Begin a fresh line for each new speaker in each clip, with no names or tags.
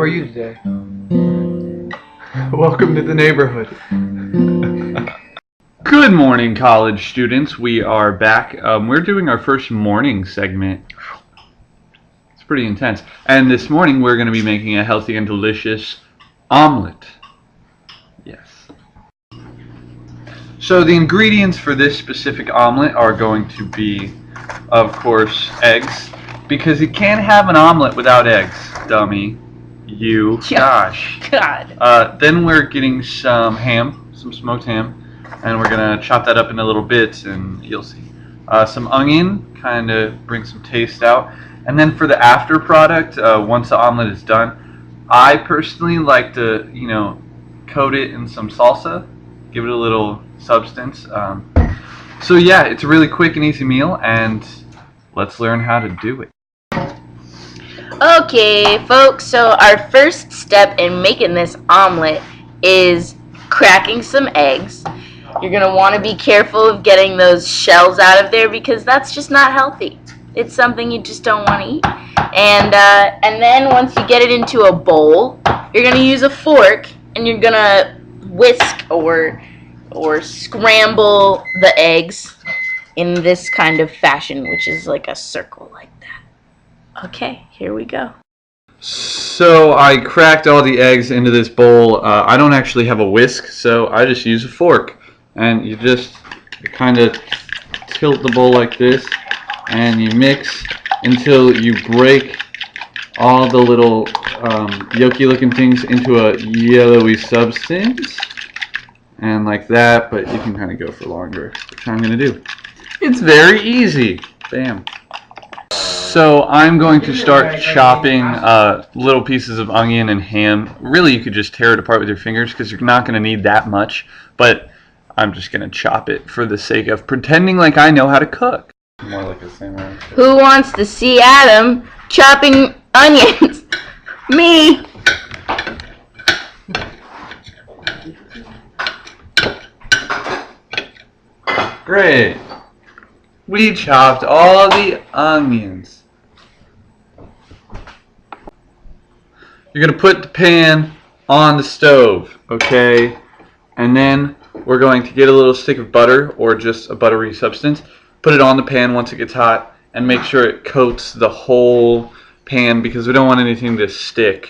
are you today? Welcome to the neighborhood.
Good morning, college students. We are back. We're doing our first morning segment. It's pretty intense. And this morning we're going to be making a healthy and delicious omelet. Yes. So the ingredients for this specific omelet are going to be, of course, eggs. Because you can't have an omelet without eggs, dummy. You. Gosh.
God.
Then we're getting some ham, some smoked ham. And we're going to chop that up into little bits, and you'll see. Some onion, kind of bring some taste out. And then for the after product, once the omelet is done, I personally like to, coat it in some salsa. Give it a little substance. So yeah, it's a really quick and easy meal, and let's learn how to do it.
Okay, folks, so our first step in making this omelet is cracking some eggs. You're going to want to be careful of getting those shells out of there because that's just not healthy. It's something you just don't want to eat. And then once you get it into a bowl, you're going to use a fork and you're going to whisk or scramble the eggs in this kind of fashion, which is like a circle like that. Okay, here we go.
So I cracked all the eggs into this bowl. I don't actually have a whisk, so I just use a fork. And you just kind of tilt the bowl like this, and you mix until you break all the little yolky looking things into a yellowy substance. And like that, but you can kind of go for longer, which I'm going to do. It's very easy. Bam. So I'm going to start chopping little pieces of onion and ham. Really, you could just tear it apart with your fingers because you're not going to need that much. But I'm just going to chop it for the sake of pretending like I know how to cook. More like a samurai.
Who wants to see Adam chopping onions? Me!
Great. We chopped all the onions. You're going to put the pan on the stove, okay? And then we're going to get a little stick of butter or just a buttery substance. Put it on the pan once it gets hot and make sure it coats the whole pan because we don't want anything to stick.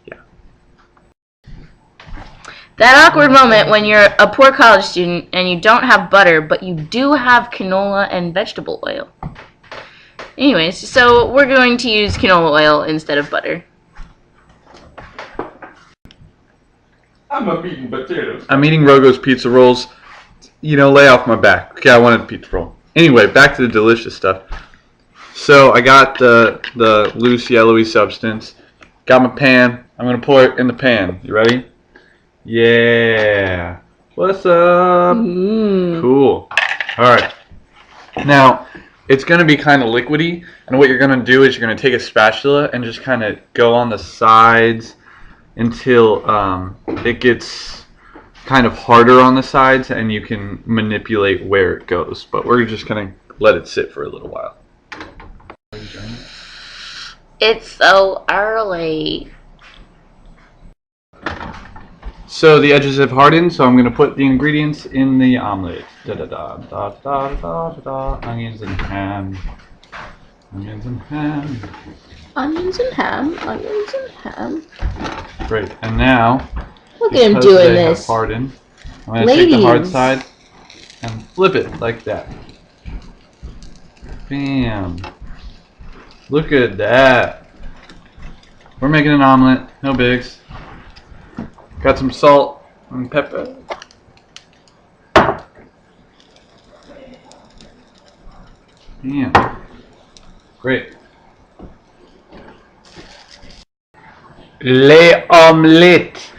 Yeah.
That awkward moment when you're a poor college student and you don't have butter, but you do have canola and vegetable oil. Anyways, so we're going to use canola oil instead of butter.
I'm eating potatoes.
I'm eating Rogo's pizza rolls. Lay off my back. Okay, I wanted a pizza roll. Anyway, back to the delicious stuff. So I got the loose yellowy substance. Got my pan. I'm going to pour it in the pan. You ready? Yeah. What's up? Cool. Alright. Now, it's going to be kind of liquidy. And what you're going to do is you're going to take a spatula and just kind of go on the sides until it gets kind of harder on the sides and you can manipulate where it goes. But we're just going to let it sit for a little while.
It's so early.
So the edges have hardened, so I'm going to put the ingredients in the omelet. Onions and ham. Onions and ham.
Onions and ham. Onions and ham.
Great. And now,
look at him doing this.
Hardened, I'm going to take the hard side and flip it like that. Bam. Look at that. We're making an omelet. No bigs. Got some salt and pepper. Bam. Great. L'omelette.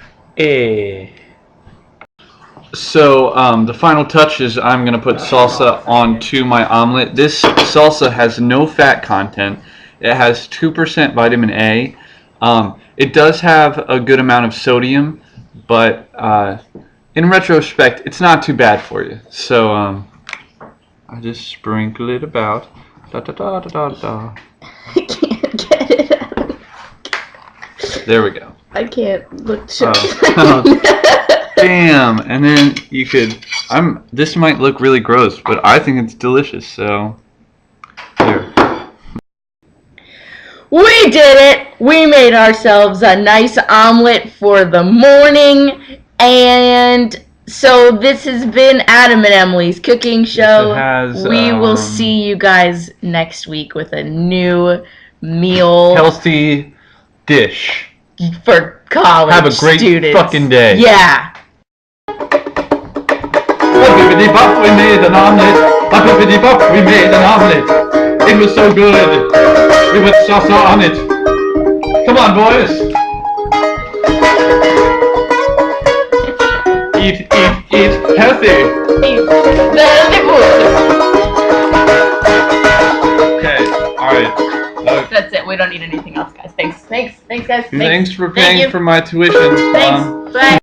So the final touch is I'm going to put salsa onto my omelet. This salsa has no fat content. It has 2% vitamin A. It does have a good amount of sodium, but in retrospect, it's not too bad for you. So I just sprinkle it about. Da, da, da, da, da, da.
I can't get it out.
There we go.
I can't look.
Bam! And then you could. This might look really gross, but I think it's delicious. So there.
We did it! We made ourselves a nice omelet for the morning, and so this has been Adam and Emily's cooking show.
Yes, it has,
we will see you guys next week with a new meal
Healthy dish.
for college
Have a great
students.
fucking day.
Yeah.
Bippidy Bop, we made an omelet. Bippidy Bop, we made an omelet. It was so good. We put sauce on it. Come on, boys. Eat healthy.
Very good.
Okay, alright.
That's it. We don't need anything else, guys. Thanks, guys.
Thanks for paying for my tuition.
Thanks. Bye.